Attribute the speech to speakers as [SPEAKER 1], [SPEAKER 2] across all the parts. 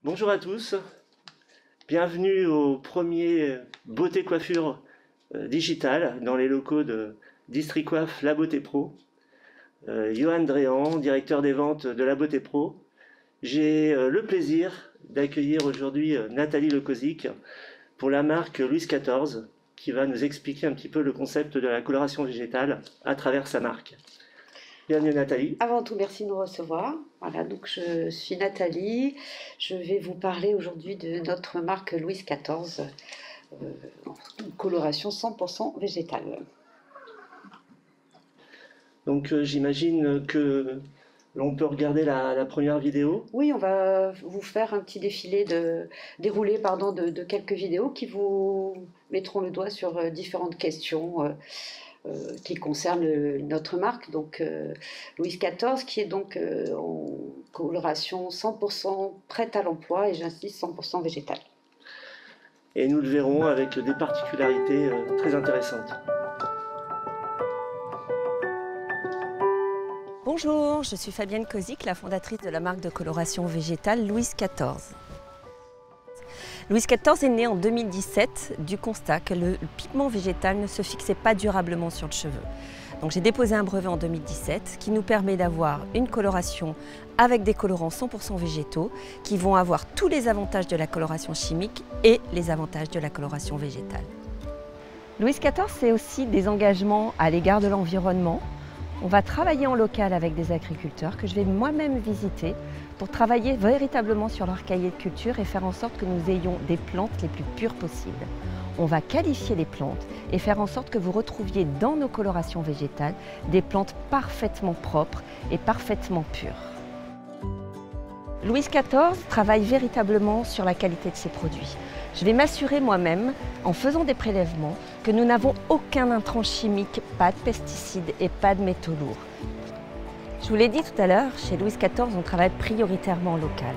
[SPEAKER 1] Bonjour à tous, bienvenue au premier Beauté Coiffure Digital dans les locaux de District Coiffe La Beauté Pro. Johan Dréan, directeur des ventes de La Beauté Pro. J'ai le plaisir d'accueillir aujourd'hui Nathalie Lecozic pour la marque Louise XIV qui va nous expliquer un petit peu le concept de la coloration végétale à travers sa marque. Bienvenue Nathalie.
[SPEAKER 2] Avant tout, merci de nous recevoir. Voilà, donc je suis Nathalie. Je vais vous parler aujourd'hui de notre marque Louise XIV, une coloration 100% végétale.
[SPEAKER 1] Donc j'imagine que l'on peut regarder la première vidéo.
[SPEAKER 2] Oui, on va vous faire un petit déroulé de quelques vidéos qui vous mettront le doigt sur différentes questions qui concernent notre marque, donc Louise XIV, qui est donc en coloration 100% prête à l'emploi et j'insiste 100% végétale.
[SPEAKER 1] Et nous le verrons avec des particularités très intéressantes.
[SPEAKER 3] Bonjour, je suis Fabienne Kozik, la fondatrice de la marque de coloration végétale Louise XIV. Louise XIV est née en 2017 du constat que le pigment végétal ne se fixait pas durablement sur le cheveu. Donc j'ai déposé un brevet en 2017 qui nous permet d'avoir une coloration avec des colorants 100% végétaux qui vont avoir tous les avantages de la coloration chimique et les avantages de la coloration végétale. Louise XIV, c'est aussi des engagements à l'égard de l'environnement. On va travailler en local avec des agriculteurs que je vais moi-même visiter pour travailler véritablement sur leur cahier de culture et faire en sorte que nous ayons des plantes les plus pures possibles. On va qualifier les plantes et faire en sorte que vous retrouviez dans nos colorations végétales des plantes parfaitement propres et parfaitement pures. Louise XIV travaille véritablement sur la qualité de ses produits. Je vais m'assurer moi-même, en faisant des prélèvements, que nous n'avons aucun intrant chimique, pas de pesticides et pas de métaux lourds. Je vous l'ai dit tout à l'heure, chez Louise XIV, on travaille prioritairement en local.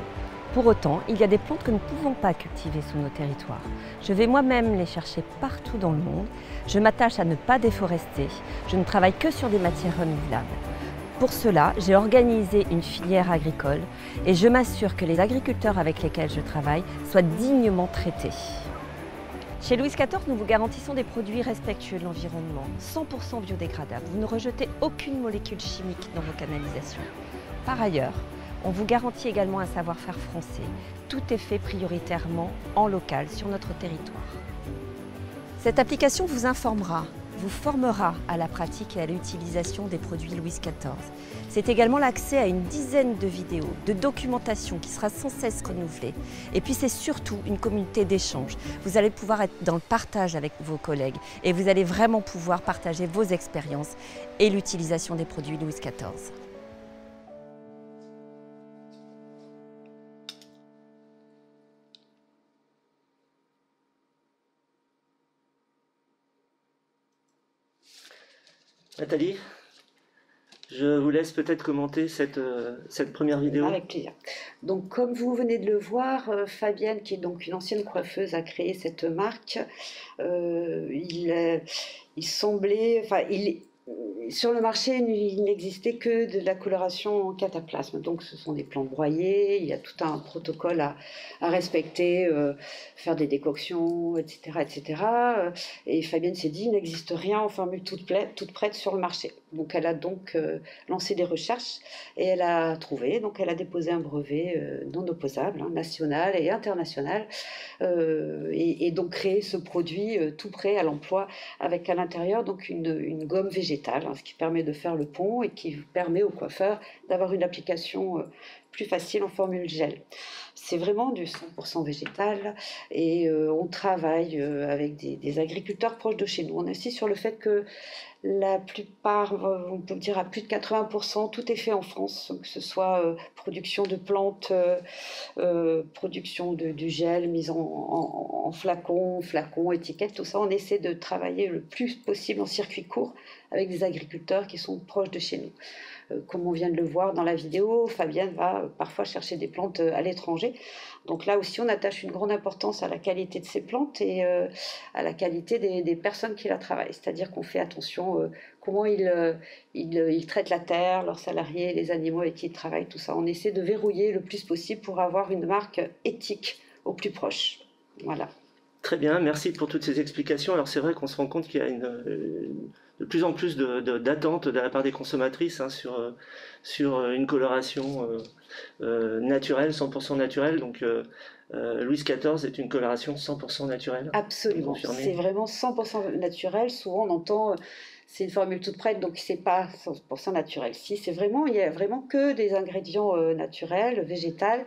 [SPEAKER 3] Pour autant, il y a des plantes que nous ne pouvons pas cultiver sur nos territoires. Je vais moi-même les chercher partout dans le monde. Je m'attache à ne pas déforester. Je ne travaille que sur des matières renouvelables. Pour cela, j'ai organisé une filière agricole et je m'assure que les agriculteurs avec lesquels je travaille soient dignement traités. Chez Louise XIV, nous vous garantissons des produits respectueux de l'environnement, 100% biodégradables. Vous ne rejetez aucune molécule chimique dans vos canalisations. Par ailleurs, on vous garantit également un savoir-faire français. Tout est fait prioritairement en local sur notre territoire. Cette application vous informera, vous formera à la pratique et à l'utilisation des produits Louise XIV. C'est également l'accès à une dizaine de vidéos, de documentation qui sera sans cesse renouvelée. Et puis c'est surtout une communauté d'échange. Vous allez pouvoir être dans le partage avec vos collègues et vous allez vraiment pouvoir partager vos expériences et l'utilisation des produits Louise XIV.
[SPEAKER 1] Nathalie, je vous laisse peut-être commenter cette première vidéo.
[SPEAKER 2] Avec plaisir. Donc, comme vous venez de le voir, Fabienne, qui est donc une ancienne coiffeuse, a créé cette marque. Il semblait, sur le marché, il n'existait que de la coloration en cataplasme. Donc, ce sont des plantes broyées, il y a tout un protocole à respecter, faire des décoctions, etc. etc. Et Fabienne s'est dit, il n'existe rien en formule toute prête sur le marché. Donc, elle a donc lancé des recherches et elle a trouvé, donc elle a déposé un brevet non opposable, national et international, et donc créé ce produit tout prêt à l'emploi avec à l'intérieur donc une gomme végétale, ce qui permet de faire le pont et qui permet au coiffeur d'avoir une application plus facile en formule gel. C'est vraiment du 100% végétal et on travaille avec des agriculteurs proches de chez nous. On insiste sur le fait que la plupart, on peut dire à plus de 80%, tout est fait en France, que ce soit production de plantes, production du gel, mise en flacon, étiquette, tout ça. On essaie de travailler le plus possible en circuit court avec des agriculteurs qui sont proches de chez nous. Comme on vient de le voir dans la vidéo, Fabienne va parfois chercher des plantes à l'étranger. Donc là aussi, on attache une grande importance à la qualité de ces plantes et à la qualité des personnes qui la travaillent. C'est-à-dire qu'on fait attention comment ils traitent la terre, leurs salariés, les animaux avec qui ils travaillent, tout ça. On essaie de verrouiller le plus possible pour avoir une marque éthique au plus proche. Voilà.
[SPEAKER 1] Très bien, merci pour toutes ces explications. Alors c'est vrai qu'on se rend compte qu'il y a de plus en plus d'attentes de la part des consommatrices hein, sur une coloration naturelle, 100% naturelle. Donc Louis XIV est une coloration 100% naturelle.
[SPEAKER 2] Absolument, c'est vraiment 100% naturel. Souvent on entend c'est une formule toute prête, donc c'est pas 100% naturel. Si, il y a vraiment que des ingrédients naturels, végétales.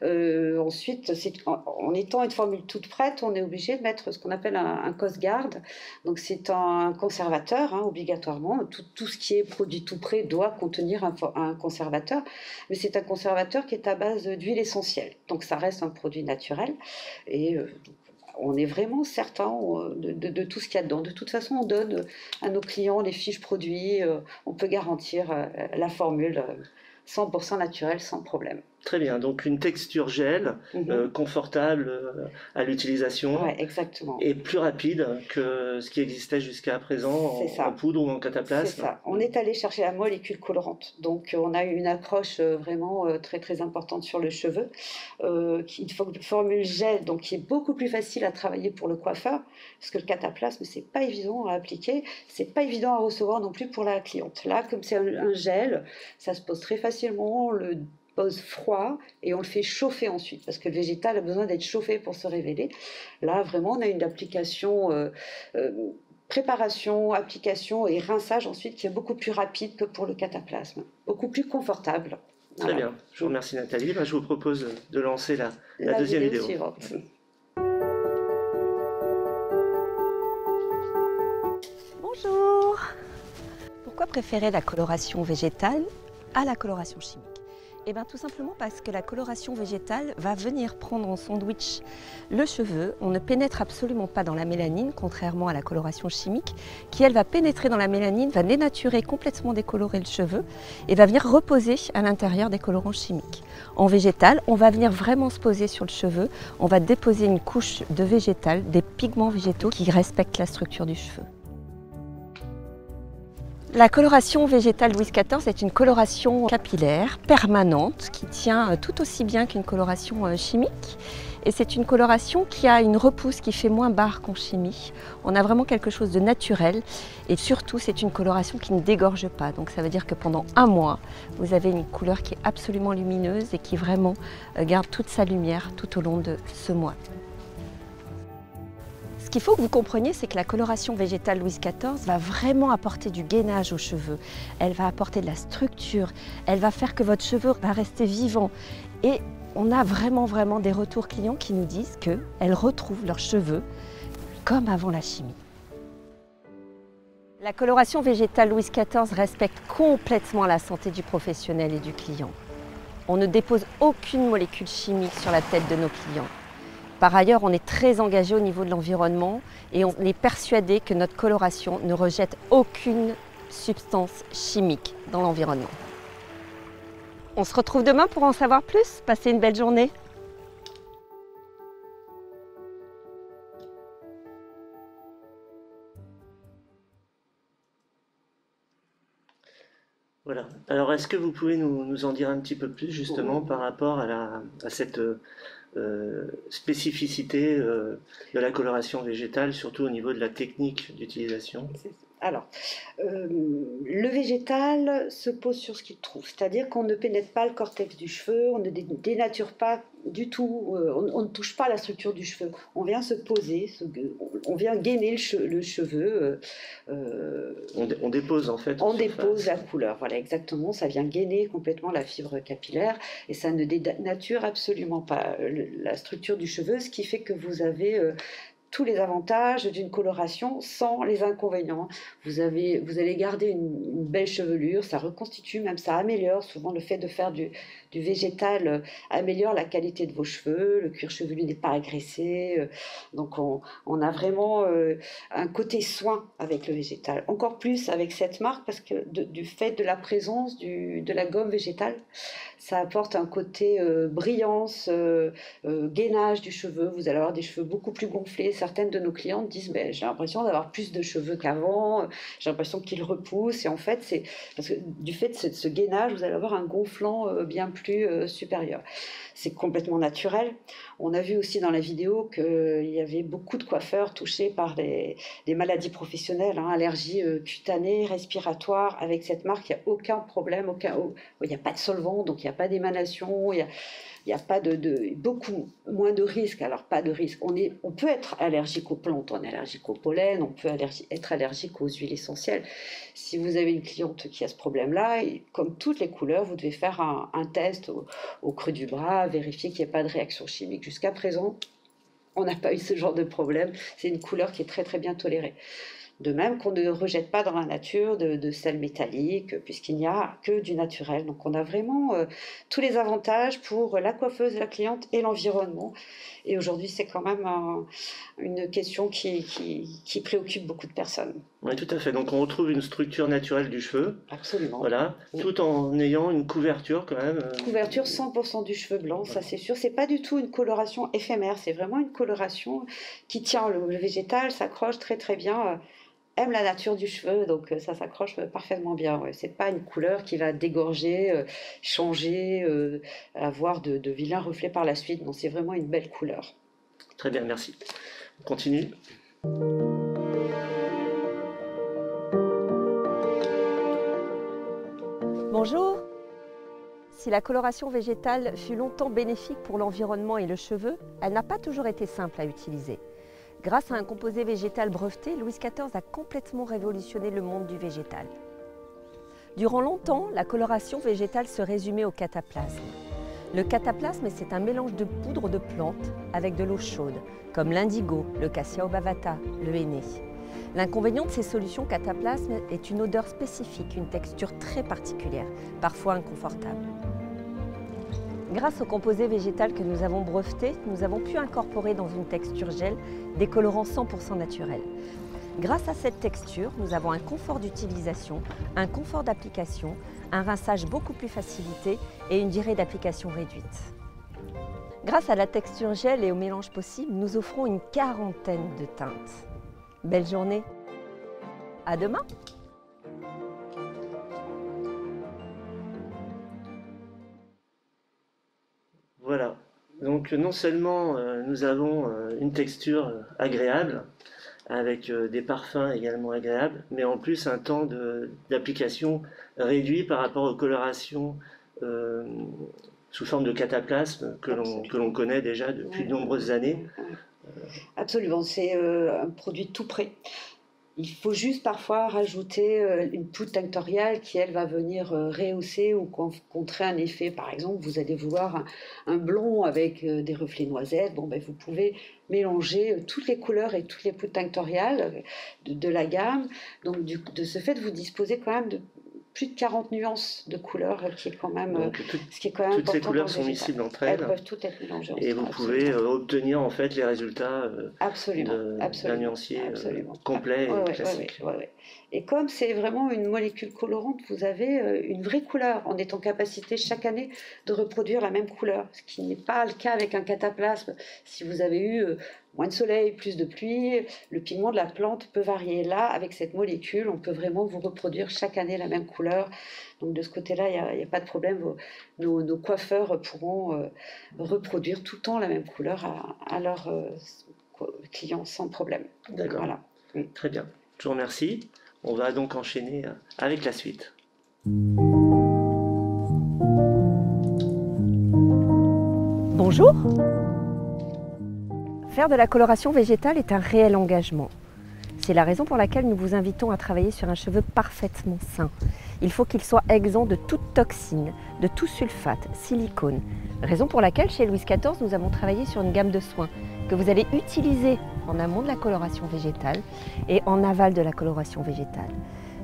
[SPEAKER 2] Ensuite, en étant une formule toute prête, on est obligé de mettre ce qu'on appelle un Coast Guard. Donc c'est un conservateur, hein, obligatoirement. Tout ce qui est produit tout prêt doit contenir un conservateur, mais c'est un conservateur qui est à base d'huile essentielle. Donc ça reste un produit naturel et on est vraiment certain de tout ce qu'il y a dedans. De toute façon, on donne à nos clients les fiches produits. On peut garantir la formule 100% naturelle sans problème.
[SPEAKER 1] Très bien, donc une texture gel, confortable à l'utilisation,
[SPEAKER 2] ouais, exactement.
[SPEAKER 1] Et plus rapide que ce qui existait jusqu'à présent en poudre ou en cataplasme.
[SPEAKER 2] C'est ça, on est allé chercher la molécule colorante, donc on a eu une accroche vraiment très très importante sur le cheveu, une formule gel donc qui est beaucoup plus facile à travailler pour le coiffeur, parce que le cataplasme c'est pas évident à appliquer, c'est pas évident à recevoir non plus pour la cliente. Là, comme c'est un gel, ça se pose très facilement, on le pose froid et on le fait chauffer ensuite parce que le végétal a besoin d'être chauffé pour se révéler. Là vraiment on a une application préparation, application et rinçage ensuite qui est beaucoup plus rapide que pour le cataplasme, beaucoup plus confortable.
[SPEAKER 1] Très bien, je vous remercie Nathalie. Je vous propose de lancer la deuxième vidéo
[SPEAKER 2] suivante.
[SPEAKER 3] Bonjour. Pourquoi préférer la coloration végétale à la coloration chimique? Eh bien tout simplement parce que la coloration végétale va venir prendre en sandwich le cheveu. On ne pénètre absolument pas dans la mélanine, contrairement à la coloration chimique, qui elle va pénétrer dans la mélanine, va dénaturer, complètement décolorer le cheveu et va venir reposer à l'intérieur des colorants chimiques. En végétal, on va venir vraiment se poser sur le cheveu, on va déposer une couche de végétal, des pigments végétaux qui respectent la structure du cheveu. La coloration végétale Louis XIV est une coloration capillaire, permanente, qui tient tout aussi bien qu'une coloration chimique. Et c'est une coloration qui a une repousse qui fait moins barre qu'en chimie. On a vraiment quelque chose de naturel et surtout c'est une coloration qui ne dégorge pas. Donc ça veut dire que pendant un mois, vous avez une couleur qui est absolument lumineuse et qui vraiment garde toute sa lumière tout au long de ce mois. Ce qu'il faut que vous compreniez, c'est que la coloration végétale Louis XIV va vraiment apporter du gainage aux cheveux. Elle va apporter de la structure, elle va faire que votre cheveu va rester vivant. Et on a vraiment des retours clients qui nous disent qu'elles retrouvent leurs cheveux comme avant la chimie. La coloration végétale Louis XIV respecte complètement la santé du professionnel et du client. On ne dépose aucune molécule chimique sur la tête de nos clients. Par ailleurs, on est très engagé au niveau de l'environnement et on est persuadé que notre coloration ne rejette aucune substance chimique dans l'environnement. On se retrouve demain pour en savoir plus. Passez une belle journée.
[SPEAKER 1] Voilà. Alors, est-ce que vous pouvez nous en dire un petit peu plus justement par rapport à cette spécificité de la coloration végétale, surtout au niveau de la technique d'utilisation?
[SPEAKER 2] Alors, le végétal se pose sur ce qu'il trouve, c'est-à-dire qu'on ne pénètre pas le cortex du cheveu, on ne dénature pas du tout, on ne touche pas la structure du cheveu. On vient se poser, on vient gainer le cheveu.
[SPEAKER 1] On dépose en fait.
[SPEAKER 2] On dépose la couleur, voilà exactement, ça vient gainer complètement la fibre capillaire et ça ne dénature absolument pas la structure du cheveu, ce qui fait que vous avez tous les avantages d'une coloration sans les inconvénients. Vous allez garder une belle chevelure, ça reconstitue, même ça améliore. Souvent le fait de faire du végétal améliore la qualité de vos cheveux, le cuir chevelu n'est pas agressé, donc on a vraiment un côté soin avec le végétal. Encore plus avec cette marque parce que du fait de la présence de la gomme végétale, Ça apporte un côté brillance, gainage du cheveu. Vous allez avoir des cheveux beaucoup plus gonflés. Certaines de nos clientes disent ben, j'ai l'impression d'avoir plus de cheveux qu'avant, j'ai l'impression qu'ils repoussent. Et en fait, c'est parce que du fait de ce gainage, vous allez avoir un gonflant bien plus supérieur. C'est complètement naturel. On a vu aussi dans la vidéo qu'il y avait beaucoup de coiffeurs touchés par des maladies professionnelles, hein, allergies cutanées, respiratoires. Avec cette marque, il n'y a aucun problème, il n'y a pas de solvant, donc il n'y a pas d'émanation, il n'y a pas beaucoup moins de risques. Alors, pas de risque. On peut être allergique aux plantes, on est allergique au pollen, on peut être allergique aux huiles essentielles. Si vous avez une cliente qui a ce problème-là, comme toutes les couleurs, vous devez faire un test au creux du bras, vérifier qu'il n'y ait pas de réaction chimique. Jusqu'à présent, on n'a pas eu ce genre de problème. C'est une couleur qui est très très bien tolérée. De même qu'on ne rejette pas dans la nature de sel métallique, puisqu'il n'y a que du naturel. Donc on a vraiment tous les avantages pour la coiffeuse, la cliente et l'environnement. Et aujourd'hui, c'est quand même une question qui préoccupe beaucoup de personnes.
[SPEAKER 1] Oui, tout à fait. Donc on retrouve une structure naturelle du cheveu.
[SPEAKER 2] Absolument.
[SPEAKER 1] Voilà, oui. Tout en ayant une couverture quand même.
[SPEAKER 2] Couverture 100% du cheveu blanc, ça c'est sûr. C'est pas du tout une coloration éphémère, c'est vraiment une coloration qui tient. Le végétal s'accroche très très bien. Aime la nature du cheveu, donc ça s'accroche parfaitement bien. Ouais. C'est pas une couleur qui va dégorger, changer, avoir de vilains reflets par la suite. Non, c'est vraiment une belle couleur.
[SPEAKER 1] Très bien, merci. On continue.
[SPEAKER 3] Bonjour. Si la coloration végétale fut longtemps bénéfique pour l'environnement et le cheveu, elle n'a pas toujours été simple à utiliser. Grâce à un composé végétal breveté, Louis XIV a complètement révolutionné le monde du végétal. Durant longtemps, la coloration végétale se résumait au cataplasme. Le cataplasme, c'est un mélange de poudre de plantes avec de l'eau chaude, comme l'indigo, le cassia obavata, le henné. L'inconvénient de ces solutions cataplasme est une odeur spécifique, une texture très particulière, parfois inconfortable. Grâce au composé végétal que nous avons breveté, nous avons pu incorporer dans une texture gel des colorants 100% naturels. Grâce à cette texture, nous avons un confort d'utilisation, un confort d'application, un rinçage beaucoup plus facilité et une durée d'application réduite. Grâce à la texture gel et au mélange possible, nous offrons une quarantaine de teintes. Belle journée! À demain!
[SPEAKER 1] Voilà, donc non seulement nous avons une texture agréable, avec des parfums également agréables, mais en plus un temps d'application réduit par rapport aux colorations sous forme de cataplasme que l'on connaît déjà depuis de nombreuses années.
[SPEAKER 2] Absolument, c'est un produit tout prêt. Il faut juste parfois rajouter une poudre tinctoriale qui, elle, va venir rehausser ou contrer un effet. Par exemple, vous allez vouloir un blond avec des reflets noisettes. Bon, ben, vous pouvez mélanger toutes les couleurs et toutes les poudres tinctoriales de la gamme. Donc, de ce fait, vous disposez quand même de plus de 40 nuances de couleurs, qui est quand même, ce qui est quand même
[SPEAKER 1] toutes ces couleurs sont miscibles entre elles.
[SPEAKER 2] Elles peuvent toutes être mélangées ensemble.
[SPEAKER 1] Et vous pouvez obtenir en fait les résultats d'un nuancier complet et classique.
[SPEAKER 2] Ouais. Et comme c'est vraiment une molécule colorante, vous avez une vraie couleur, en étant en capacité chaque année de reproduire la même couleur, ce qui n'est pas le cas avec un cataplasme. Si vous avez eu moins de soleil, plus de pluie, le pigment de la plante peut varier. Là, avec cette molécule, on peut vraiment vous reproduire chaque année la même couleur. Donc de ce côté-là, il n'y a pas de problème. Nos coiffeurs pourront reproduire tout le temps la même couleur à leurs clients sans problème.
[SPEAKER 1] D'accord. Voilà. Très bien. Je vous remercie. On va donc enchaîner avec la suite.
[SPEAKER 3] Bonjour. Faire de la coloration végétale est un réel engagement. C'est la raison pour laquelle nous vous invitons à travailler sur un cheveu parfaitement sain. Il faut qu'il soit exempt de toute toxine, de tout sulfate, silicone. Raison pour laquelle, chez Louis XIV, nous avons travaillé sur une gamme de soins que vous allez utiliser en amont de la coloration végétale et en aval de la coloration végétale.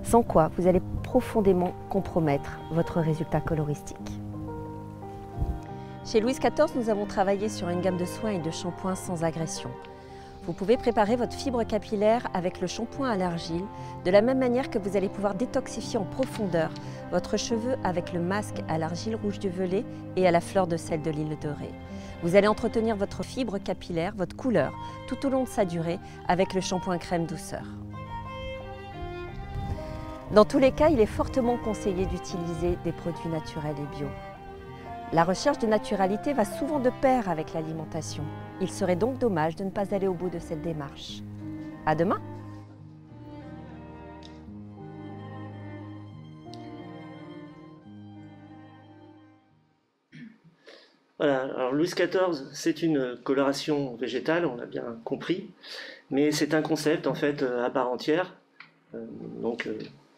[SPEAKER 3] Sans quoi, vous allez profondément compromettre votre résultat coloristique. Chez Louis XIV, nous avons travaillé sur une gamme de soins et de shampoings sans agression. Vous pouvez préparer votre fibre capillaire avec le shampoing à l'argile, de la même manière que vous allez pouvoir détoxifier en profondeur votre cheveu avec le masque à l'argile rouge du Velay et à la fleur de sel de l'île de Ré. Vous allez entretenir votre fibre capillaire, votre couleur, tout au long de sa durée avec le shampoing crème douceur. Dans tous les cas, il est fortement conseillé d'utiliser des produits naturels et bio. La recherche de naturalité va souvent de pair avec l'alimentation. Il serait donc dommage de ne pas aller au bout de cette démarche. À demain!
[SPEAKER 1] Voilà, alors Louis XIV, c'est une coloration végétale, on l'a bien compris, mais c'est un concept en fait à part entière.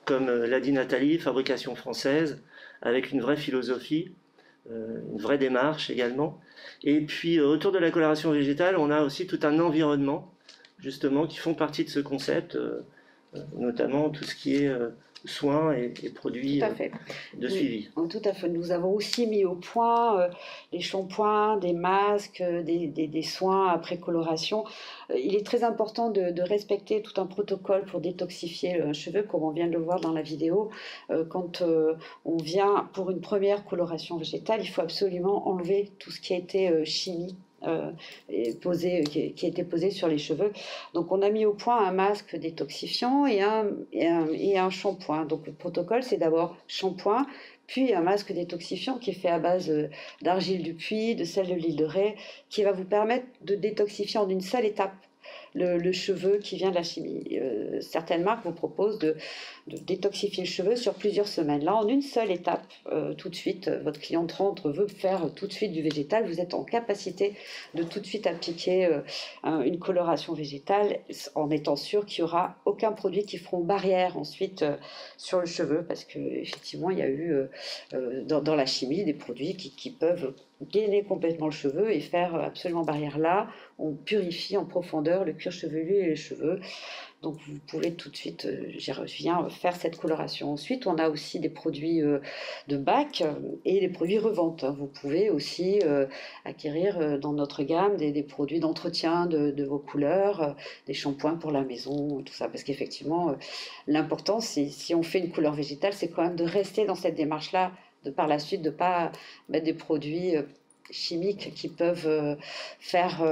[SPEAKER 1] Comme l'a dit Nathalie, fabrication française, avec une vraie philosophie, une vraie démarche également. Et puis autour de la coloration végétale, on a aussi tout un environnement, justement, qui font partie de ce concept, notamment tout ce qui est soins et produits de suivi.
[SPEAKER 2] Tout à fait. Nous avons aussi mis au point des shampoings, des masques, des soins après coloration. Il est très important de respecter tout un protocole pour détoxifier un cheveu, comme on vient de le voir dans la vidéo. Quand on vient pour une première coloration végétale, il faut absolument enlever tout ce qui a été chimie. Qui a été posé sur les cheveux. Donc on a mis au point un masque détoxifiant et un shampoing. Donc le protocole, c'est d'abord shampoing, puis un masque détoxifiant qui est fait à base d'argile du puits, de sel de l'île de Ré, qui va vous permettre de détoxifier en une seule étape le cheveu qui vient de la chimie. Certaines marques vous proposent de détoxifier le cheveu sur plusieurs semaines. Là, en une seule étape, tout de suite, votre cliente rentre, veut faire tout de suite du végétal, vous êtes en capacité de tout de suite appliquer une coloration végétale en étant sûr qu'il n'y aura aucun produit qui feront barrière ensuite sur le cheveu, parce qu'effectivement, il y a eu dans la chimie des produits qui peuvent gainer complètement le cheveu et faire absolument barrière. Là, on purifie en profondeur le cuir chevelu et les cheveux. Donc vous pouvez tout de suite, j'y reviens, faire cette coloration. Ensuite, on a aussi des produits de bac et des produits revente. Vous pouvez aussi acquérir dans notre gamme des produits d'entretien de vos couleurs, des shampoings pour la maison, tout ça. Parce qu'effectivement, l'important, si on fait une couleur végétale, c'est quand même de rester dans cette démarche-là, par la suite de ne pas mettre des produits chimiques qui peuvent faire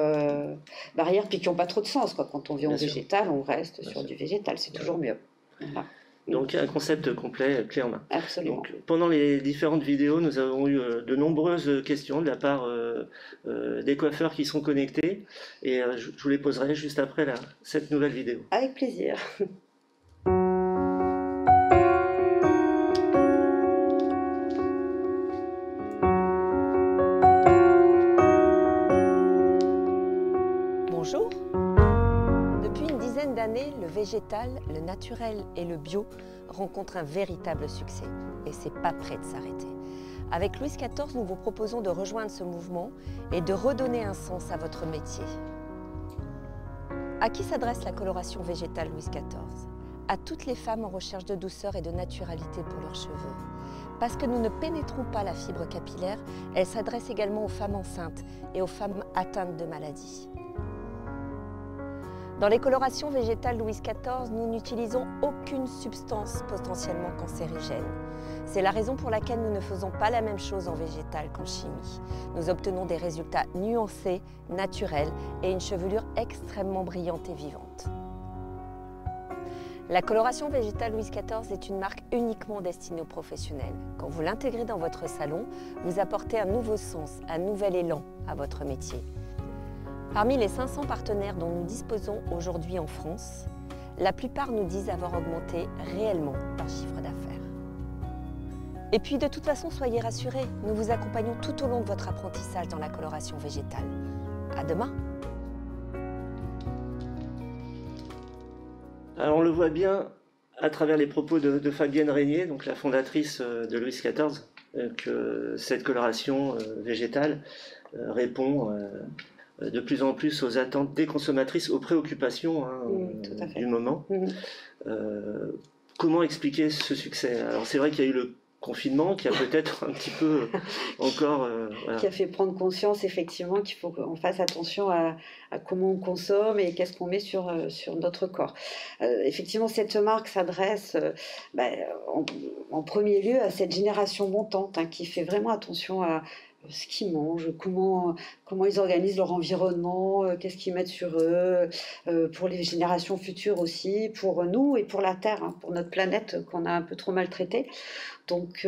[SPEAKER 2] barrière, puis qui n'ont pas trop de sens, quoi. Quand on vient au végétal, on reste sur du végétal, c'est toujours mieux. Voilà.
[SPEAKER 1] Donc un concept complet, clé en main.
[SPEAKER 2] Absolument.
[SPEAKER 1] Donc, pendant les différentes vidéos, nous avons eu de nombreuses questions de la part des coiffeurs qui sont connectés, et je vous les poserai juste après cette nouvelle vidéo.
[SPEAKER 2] Avec plaisir.
[SPEAKER 3] Bonjour. Depuis une dizaine d'années, le végétal, le naturel et le bio rencontrent un véritable succès et c'est pas prêt de s'arrêter. Avec Louis XIV, nous vous proposons de rejoindre ce mouvement et de redonner un sens à votre métier. À qui s'adresse la coloration végétale Louis XIV? À toutes les femmes en recherche de douceur et de naturalité pour leurs cheveux. Parce que nous ne pénétrons pas la fibre capillaire, elle s'adresse également aux femmes enceintes et aux femmes atteintes de maladies. Dans les colorations végétales Louis XIV, nous n'utilisons aucune substance potentiellement cancérigène. C'est la raison pour laquelle nous ne faisons pas la même chose en végétal qu'en chimie. Nous obtenons des résultats nuancés, naturels et une chevelure extrêmement brillante et vivante. La coloration végétale Louis XIV est une marque uniquement destinée aux professionnels. Quand vous l'intégrez dans votre salon, vous apportez un nouveau sens, un nouvel élan à votre métier. Parmi les 500 partenaires dont nous disposons aujourd'hui en France, la plupart nous disent avoir augmenté réellement leur chiffre d'affaires. Et puis de toute façon, soyez rassurés, nous vous accompagnons tout au long de votre apprentissage dans la coloration végétale. À demain!
[SPEAKER 1] Alors on le voit bien à travers les propos de Fabienne Régnier, donc la fondatrice de Louis XIV, que cette coloration végétale répond de plus en plus aux attentes des consommatrices, aux préoccupations du moment. Comment expliquer ce succès? Alors c'est vrai qu'il y a eu le confinement qui a peut-être un petit peu encore... voilà.
[SPEAKER 2] Qui a fait prendre conscience effectivement qu'il faut qu'on fasse attention à comment on consomme et qu'est-ce qu'on met sur notre corps. Effectivement, cette marque s'adresse en premier lieu à cette génération montante qui fait vraiment attention à ce qu'ils mangent, comment ils organisent leur environnement, qu'est-ce qu'ils mettent sur eux, pour les générations futures aussi, pour nous et pour la Terre, pour notre planète qu'on a un peu trop maltraitée. Donc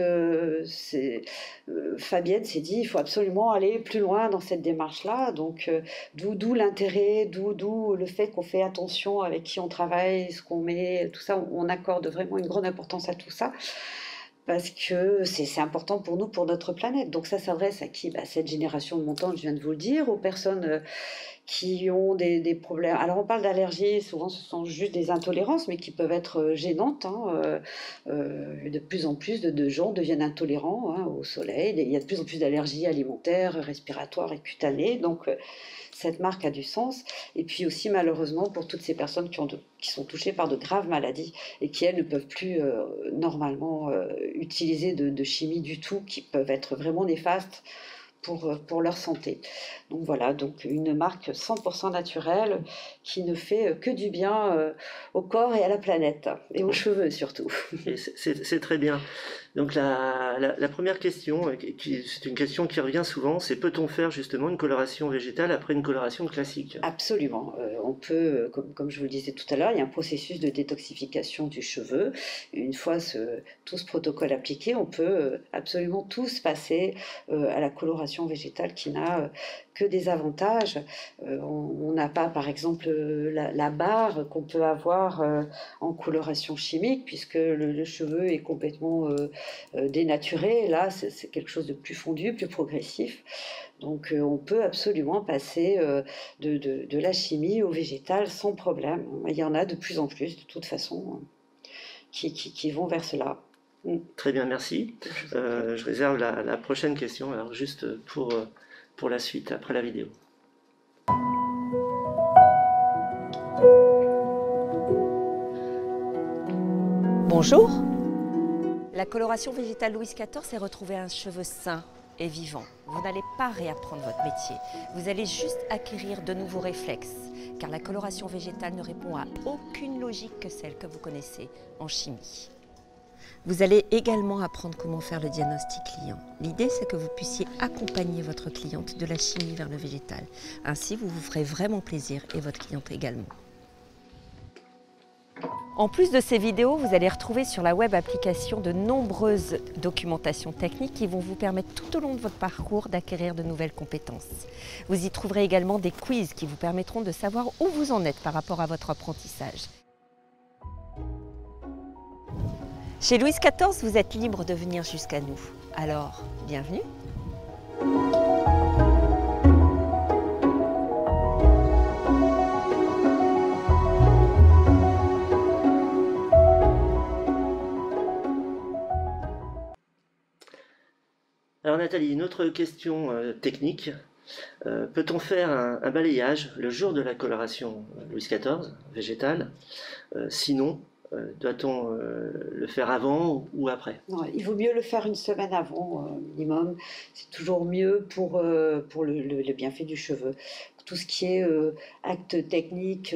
[SPEAKER 2] Fabienne s'est dit, il faut absolument aller plus loin dans cette démarche-là. Donc d'où l'intérêt, d'où le fait qu'on fait attention avec qui on travaille, ce qu'on met, tout ça, on accorde vraiment une grande importance à tout ça. Parce que c'est important pour nous, pour notre planète. Donc ça s'adresse à qui? Cette génération montante, je viens de vous le dire, aux personnes qui ont des problèmes. Alors on parle d'allergies, souvent ce sont juste des intolérances, mais qui peuvent être gênantes. De plus en plus de gens deviennent intolérants au soleil. Il y a de plus en plus d'allergies alimentaires, respiratoires et cutanées. Donc cette marque a du sens. Et puis aussi, malheureusement, pour toutes ces personnes qui sont touchées par de graves maladies et qui, elles, ne peuvent plus normalement utiliser de chimie du tout, qui peuvent être vraiment néfastes pour leur santé. Donc voilà, donc une marque 100% naturelle qui ne fait que du bien au corps et à la planète, et aux cheveux surtout.
[SPEAKER 1] C'est très bien. Donc la première question, c'est une question qui revient souvent, c'est peut-on faire justement une coloration végétale après une coloration classique?
[SPEAKER 2] Absolument. On peut, comme je vous le disais tout à l'heure, il y a un processus de détoxification du cheveu. Une fois tout ce protocole appliqué, on peut absolument tous passer à la coloration végétale qui n'a que des avantages. On n'a pas, par exemple, la barre qu'on peut avoir en coloration chimique, puisque le cheveu est complètement dénaturé. Là, c'est quelque chose de plus fondu, plus progressif. Donc, on peut absolument passer de la chimie au végétal sans problème. Il y en a de plus en plus, de toute façon, qui vont vers cela.
[SPEAKER 1] Très bien, merci. Je réserve la prochaine question, alors juste pour la suite, après la vidéo.
[SPEAKER 3] Bonjour. La coloration végétale Louis XIV est retrouver un cheveu sain et vivant. Vous n'allez pas réapprendre votre métier, vous allez juste acquérir de nouveaux réflexes, car la coloration végétale ne répond à aucune logique que celle que vous connaissez en chimie. Vous allez également apprendre comment faire le diagnostic client. L'idée, c'est que vous puissiez accompagner votre cliente de la chimie vers le végétal. Ainsi, vous vous ferez vraiment plaisir et votre cliente également. En plus de ces vidéos, vous allez retrouver sur la web application de nombreuses documentations techniques qui vont vous permettre tout au long de votre parcours d'acquérir de nouvelles compétences. Vous y trouverez également des quiz qui vous permettront de savoir où vous en êtes par rapport à votre apprentissage. Chez Louis XIV, vous êtes libre de venir jusqu'à nous. Alors, bienvenue.
[SPEAKER 1] Alors Nathalie, une autre question technique. Peut-on faire un balayage le jour de la coloration Louis XIV, végétale? Sinon, doit-on le faire avant ou après?
[SPEAKER 2] Non, il vaut mieux le faire une semaine avant, minimum. C'est toujours mieux pour le bienfait du cheveu. Tout ce qui est acte technique,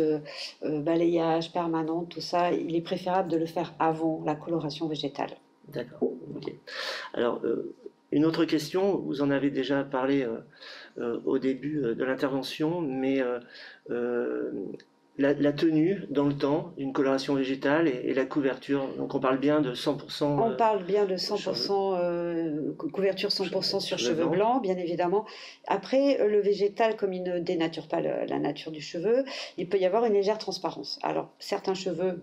[SPEAKER 2] balayage permanent, tout ça, il est préférable de le faire avant la coloration végétale.
[SPEAKER 1] D'accord, ok. Alors, une autre question, vous en avez déjà parlé au début de l'intervention, mais la tenue dans le temps d'une coloration végétale et la couverture, donc on parle bien de 100%...
[SPEAKER 2] On parle bien de 100%, couverture 100% sur cheveux blancs, bien évidemment. Après, le végétal, comme il ne dénature pas la nature du cheveu, il peut y avoir une légère transparence. Alors, certains cheveux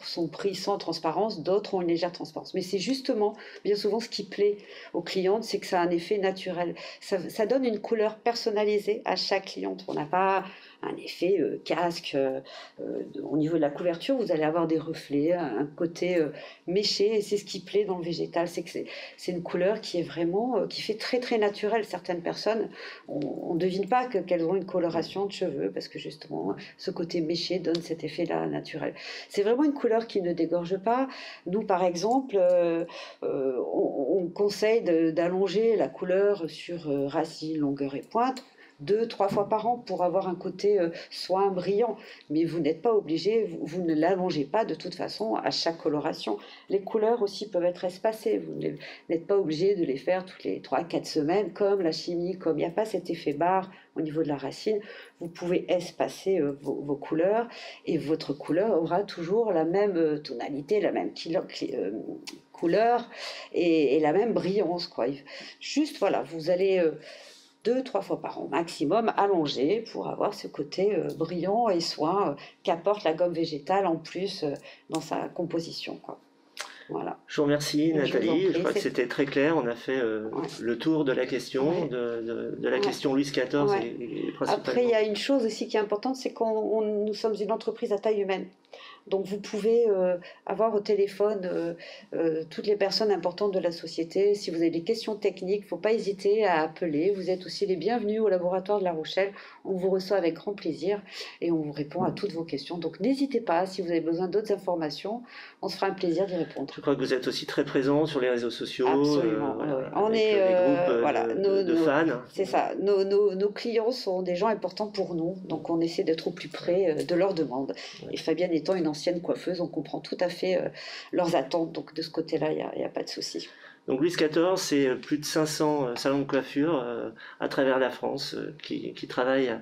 [SPEAKER 2] sont pris sans transparence, d'autres ont une légère transparence. Mais c'est justement, bien souvent, ce qui plaît aux clientes, c'est que ça a un effet naturel. Ça donne une couleur personnalisée à chaque cliente. On n'a pas un effet casque. Au niveau de la couverture, vous allez avoir des reflets, un côté méché, et c'est ce qui plaît dans le végétal. C'est que c'est une couleur qui est vraiment, qui fait très très naturelle. Certaines personnes, on ne devine pas qu'elles ont une coloration de cheveux, parce que justement, ce côté méché donne cet effet-là naturel. C'est vraiment une couleur couleurs qui ne dégorgent pas. Nous, par exemple, on conseille d'allonger la couleur sur racine, longueur et pointe 2-3 fois par an pour avoir un côté soin brillant. Mais vous n'êtes pas obligé, vous ne l'allongez pas de toute façon à chaque coloration. Les couleurs aussi peuvent être espacées. Vous n'êtes pas obligé de les faire toutes les 3-4 semaines comme la chimie, comme il n'y a pas cet effet barre au niveau de la racine. Vous pouvez espacer vos couleurs et votre couleur aura toujours la même tonalité, la même couleur et la même brillance, quoi. Juste, voilà, vous allez 2-3 fois par an maximum allonger pour avoir ce côté brillant et soin qu'apporte la gomme végétale en plus dans sa composition, quoi. Voilà.
[SPEAKER 1] Je vous remercie, Nathalie. Je crois que c'était très clair. On a fait
[SPEAKER 2] Ouais.
[SPEAKER 1] le tour de la question, de la question Louis XIV
[SPEAKER 2] Ouais.
[SPEAKER 1] et principalement.
[SPEAKER 2] Après, il y a une chose aussi qui est importante, c'est que nous sommes une entreprise à taille humaine. Donc vous pouvez avoir au téléphone toutes les personnes importantes de la société. Si vous avez des questions techniques, il ne faut pas hésiter à appeler. Vous êtes aussi les bienvenus au laboratoire de La Rochelle. On vous reçoit avec grand plaisir et on vous répond à toutes vos questions. Donc n'hésitez pas, si vous avez besoin d'autres informations, on se fera un plaisir d'y répondre.
[SPEAKER 1] Je crois que vous êtes aussi très présent sur les réseaux sociaux.
[SPEAKER 2] Absolument.
[SPEAKER 1] Voilà,
[SPEAKER 2] Ouais. On
[SPEAKER 1] avec
[SPEAKER 2] est
[SPEAKER 1] des groupes
[SPEAKER 2] voilà,
[SPEAKER 1] de fans.
[SPEAKER 2] C'est ça. Nos clients sont des gens importants pour nous, donc on essaie d'être au plus près de leurs demandes.
[SPEAKER 1] Ouais.
[SPEAKER 2] Et Fabienne étant une ancienne coiffeuse, on comprend tout à fait leurs attentes. Donc de ce côté-là, il n'y a pas de souci.
[SPEAKER 1] Donc Louis XIV, c'est plus de 500 salons de coiffure à travers la France qui travaillent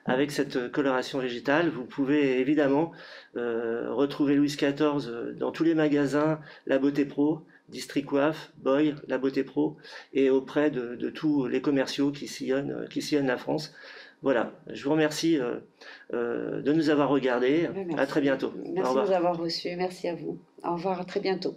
[SPEAKER 1] avec cette coloration végétale. Vous pouvez évidemment retrouver Louis XIV dans tous les magasins La Beauté Pro, District Coiffe, Boy, La Beauté Pro, et auprès de tous les commerciaux qui sillonnent la France. Voilà, je vous remercie de nous avoir regardés.
[SPEAKER 2] Merci.
[SPEAKER 1] À très bientôt.
[SPEAKER 2] Merci de nous avoir reçus. Merci à vous. Au revoir, à très bientôt.